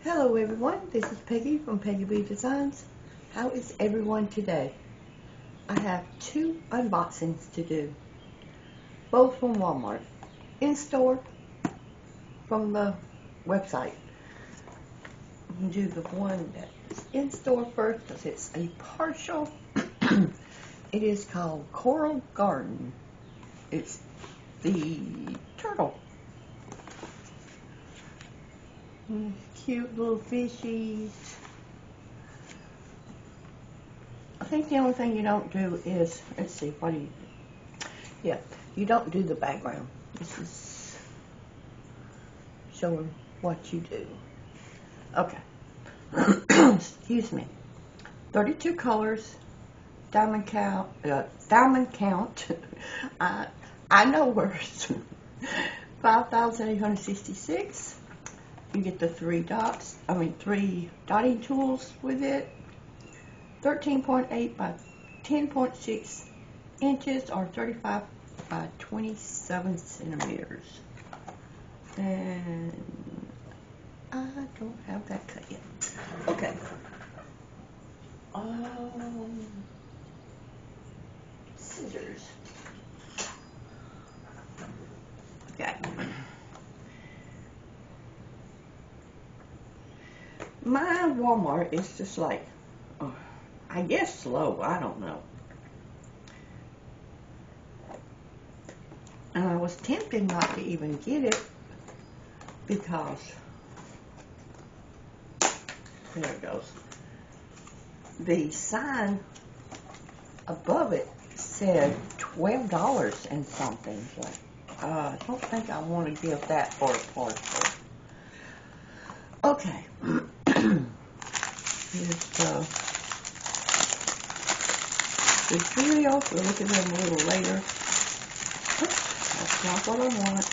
Hello everyone, this is Peggy from Peggy B Designs. How is everyone today? I have two unboxings to do, both from Walmart. In-store from the website. You do the one that's in-store first because it's a partial. It is called Coral Garden. It's the turtle. Cute little fishies. I think the only thing you don't do is, let's see, what do you do? Yeah, you don't do the background. This is showing what you do. Okay. Excuse me. 32 colors, diamond count. I know words. 5,866. You get the three dotting tools with it. 13.8 by 10.6 inches or 35 by 27 centimeters. And I don't have that cut yet. Okay. Scissors. Okay. My Walmart is just like, I guess slow, I don't know. And I was tempted not to even get it because, there it goes. The sign above it said $12 and something. So, I don't think I want to give that for a parcel. Okay. Here's the Cheerios. We'll look at them a little later. That's not what I want.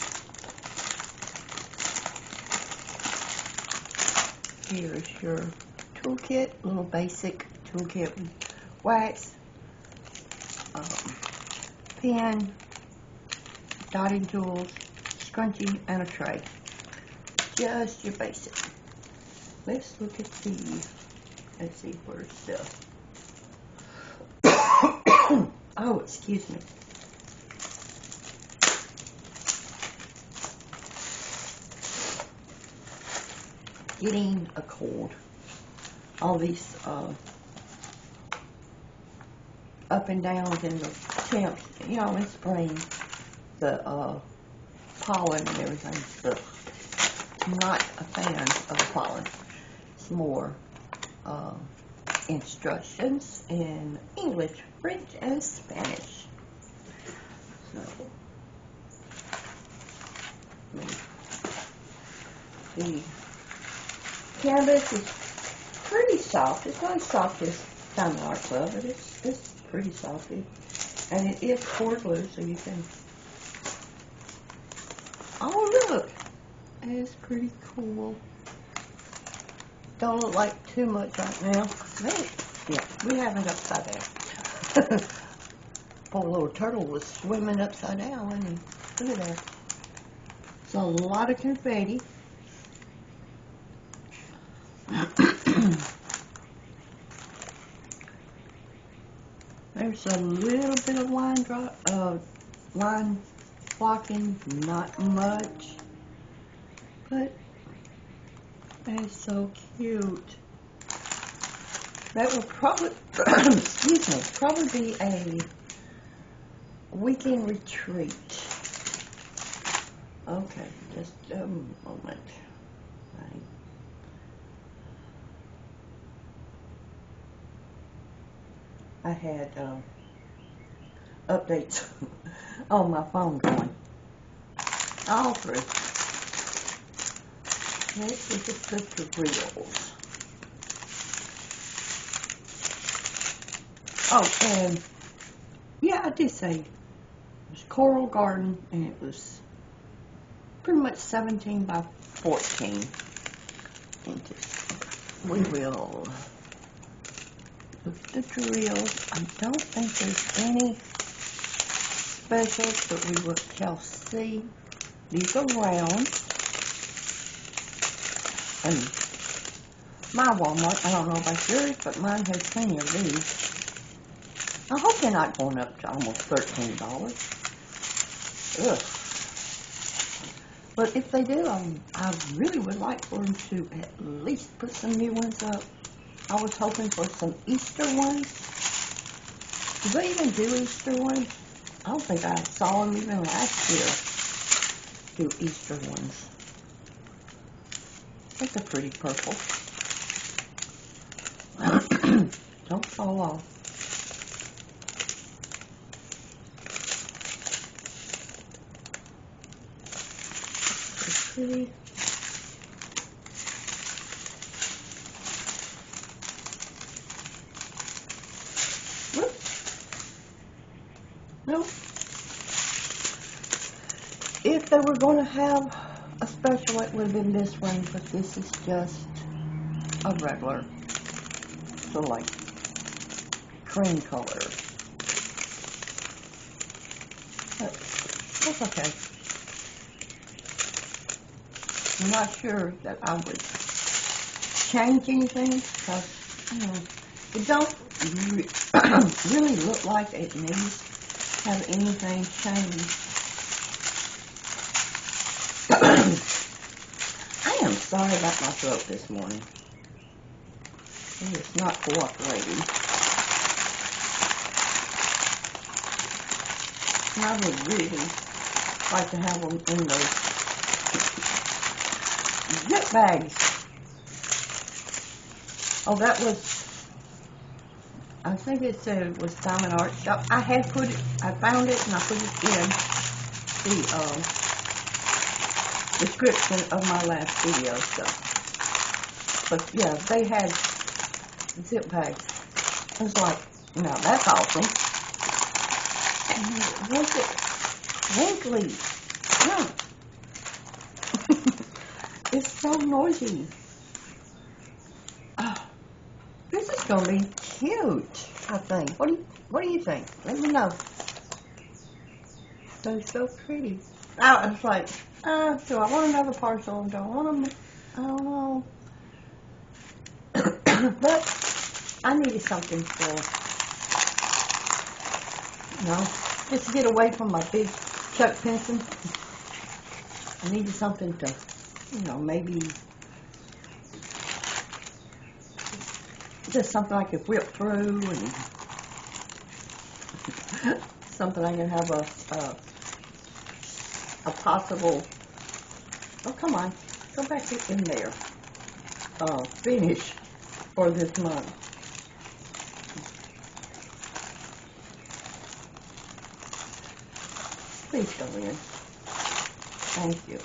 Here's your toolkit, little basic toolkit with wax, pen, dotting tools, scrunchie, and a tray. Just your basic. Let's look at the, let's see, where's the, oh, excuse me. Getting a cold. All these up and downs in the temps, you know, in spring, the pollen and everything. Ugh. I'm not a fan of the pollen. It's more instructions in English, French, and Spanish. So, the canvas is pretty soft. It's not as soft as Diamond Art Club, but it's pretty soft. And it is core glue, so you can. Oh look, it's pretty cool. Don't look like too much right now. Yeah, we have it upside down. Poor little turtle was swimming upside down, and look at that. It's a lot of confetti. There's a little bit of line flocking, not much, but it's so cute. That will probably, excuse me, probably be a weekend retreat. Okay, just a moment. I had updates on my phone going all through. Let's look at the drills. Oh, and yeah, I did say it was Coral Garden, and it was pretty much 17 by 14 inches. We will look at the drills. I don't think there's any specials, but we shall see. These are round. And my Walmart. I don't know about yours, but mine has plenty of these. I hope they're not going up to almost $13. Ugh. But if they do, I really would like for them to at least put some new ones up. I was hoping for some Easter ones. Do they even do Easter ones? I don't think I saw them even last year do Easter ones. That's a pretty purple. Don't fall off. Pretty. No. If they were going to have a special, it would have been this one, but this is just a regular, so like cream color. But that's okay. I'm not sure that I would change anything because, it don't really look like it needs to have anything changed. I am sorry about my throat this morning. It is not cooperating. I would really like to have them in those zip bags. Oh, that was, I think it said it was Diamond Art Shop. I had put it, I found it and I put it in the description of my last video, so. But yeah, they had zip bags. I was like, no, that's awesome. And was it wrinkly? It's so noisy. This is gonna be cute, I think. What do you think? Let me know. They're so pretty. I was like, do I want another parcel? Do I want them? I don't know. But I needed something for, just to get away from my big Chuck Pinson. I needed something to, maybe just something I could whip through and something I can have a possible, oh come on, go back in there, finish for this month. Please go in. Thank you.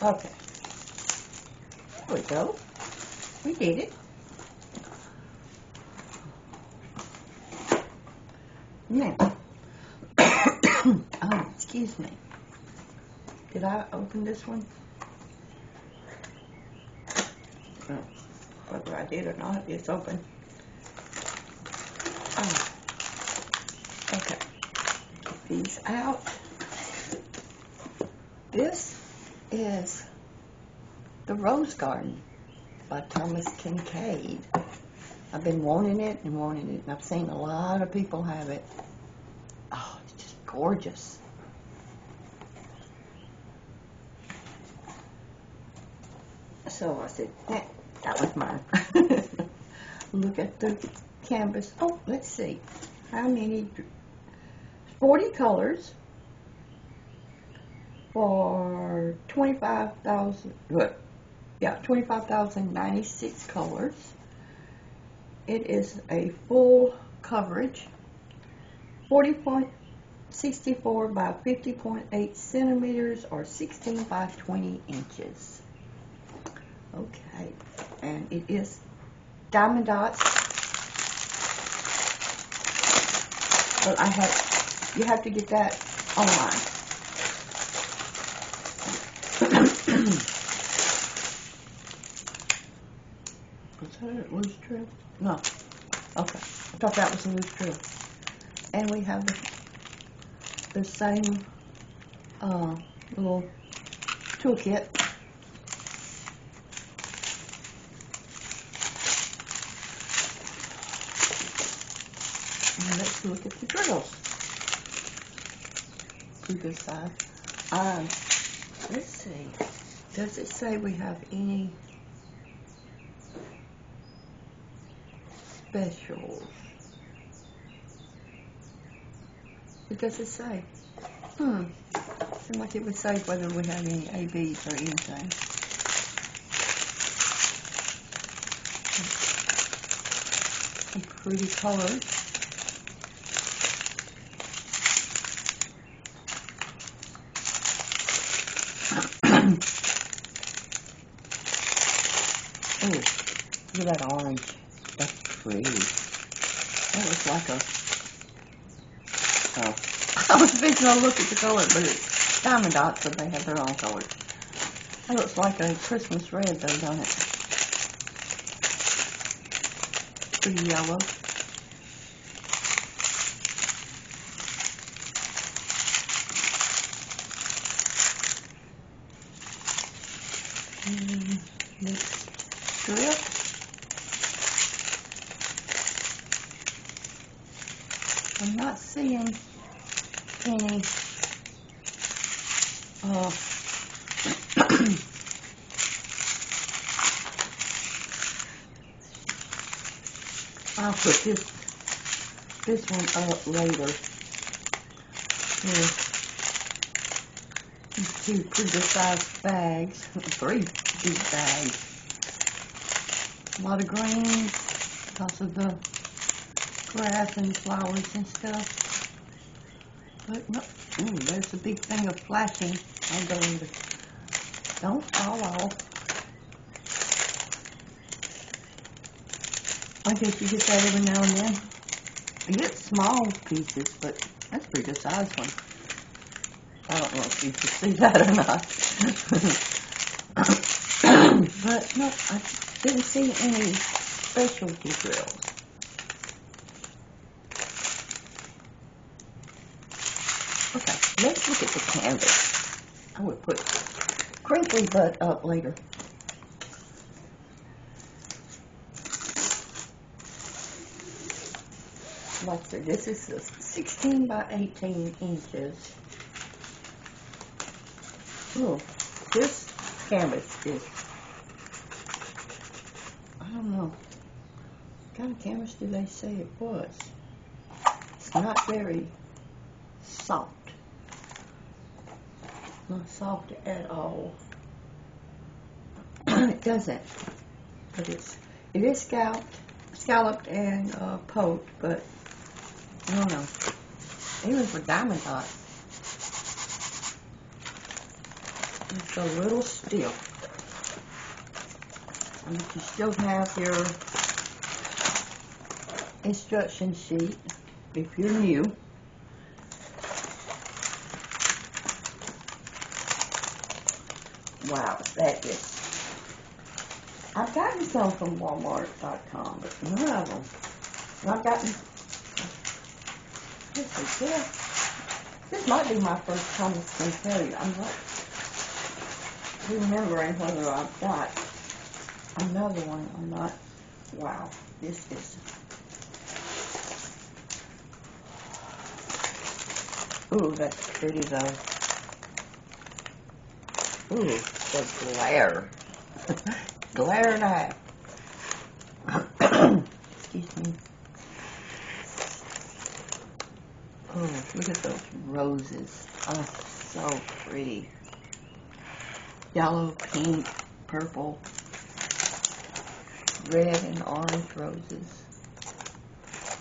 Okay. There we go. We did it. Now, oh, excuse me. Did I open this one? Oh, whether I did or not, it's open. Oh. Okay. Get these out. This is The Rose Garden by Thomas Kinkade. I've been wanting it, and I've seen a lot of people have it. Oh, it's just gorgeous. So I said, that was mine. Look at the canvas. Oh, let's see. How many? 40 colors for 25,000. Yeah, 25,096 colors. It is a full coverage, 40.64 by 50.8 centimeters or 16 by 20 inches. Okay, and it is diamond dots. But you have to get that online. Was that a loose drill? No. Okay. I thought that was a loose drill. And we have the same little toolkit. And let's look at the drills. Pretty good size. Let's see. Does it say we have any specials? It doesn't say. Seems like it would say whether we have any ABs or anything. Some pretty colors. Oh, look at that orange. That's pretty. That looks like a... Oh, I was thinking I'll look at the color, but it's Diamond Dot, so they have their own colors. That looks like a Christmas red, though, don't it? Pretty yellow. Next strip. I'm not seeing any I'll put this one up later. Here. These two pretty good sized bags. 3 big bags. A lot of greens because of the grass and flowers and stuff. But no, there's a big thing of flashing. I'll go with it. Don't fall off. I guess you get that every now and then. I get small pieces, but that's a pretty good size one. I don't know if you can see that or not. But no, I didn't see any specialty drills. Okay, let's look at the canvas. I would put Crinkly Butt up later. Like I said, this is 16 by 18 inches. Oh, this canvas is, I don't know, what kind of canvas do they say it was? It's not very soft. Not soft at all. It doesn't, but it is scalloped and poked, but I don't know. Even for Diamond Dot, it's a little stiff. And you still have your instruction sheet if you're new. Wow, that is. I've gotten some from Walmart.com, but none of them. And I've gotten. This might be my first Thomas Kentucky. I'm not remembering whether I've got another one or not. Wow, this is. Ooh, that's pretty though. Ooh, the glare. Glare and a half. Excuse me. Oh, look at those roses. Oh, so pretty. Yellow, pink, purple, red and orange roses.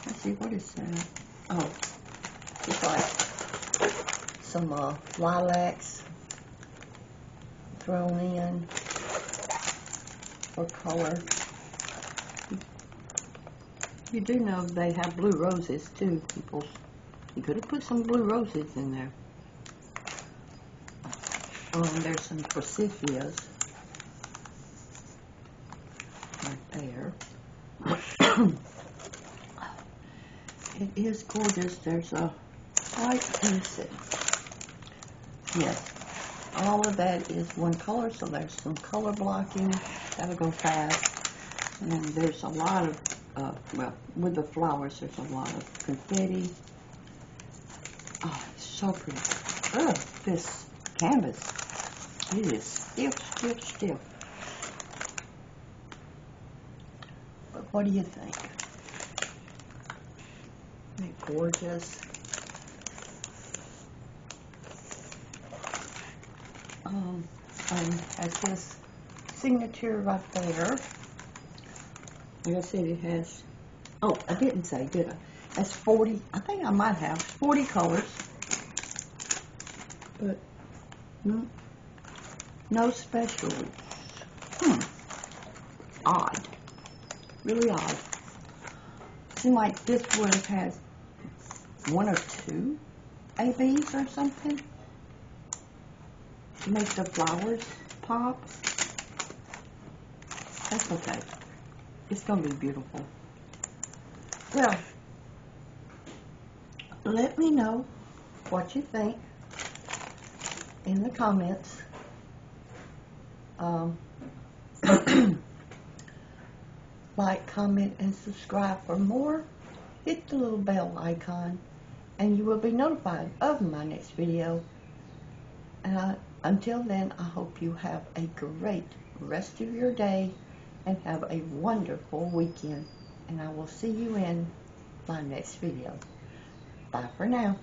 Let's see, what is that? Oh, it's like some lilacs thrown in for color. You do know they have blue roses too, people. You could have put some blue roses in there. Oh, and there's some forsythias right there. It is gorgeous. There's a white pencil. Yes, all of that is one color, so there's some color blocking. That'll go fast. And there's a lot of well, with the flowers, there's a lot of confetti. Oh, it's so pretty. Oh, this canvas, it is stiff, stiff, stiff. But what do you think? Isn't it gorgeous? And has his signature right there. Like I said, it has, oh, I didn't say, did I? That's 40, I think I might have 40 colors. But no specials. Odd. Really odd. Seems like this would have had 1 or 2 ABs or something to make the flowers pop. That's okay. It's going to be beautiful. Well, let me know what you think in the comments. Like, comment, and subscribe for more. Hit the little bell icon and you will be notified of my next video. And until then, I hope you have a great rest of your day and have a wonderful weekend. And I will see you in my next video. Bye for now.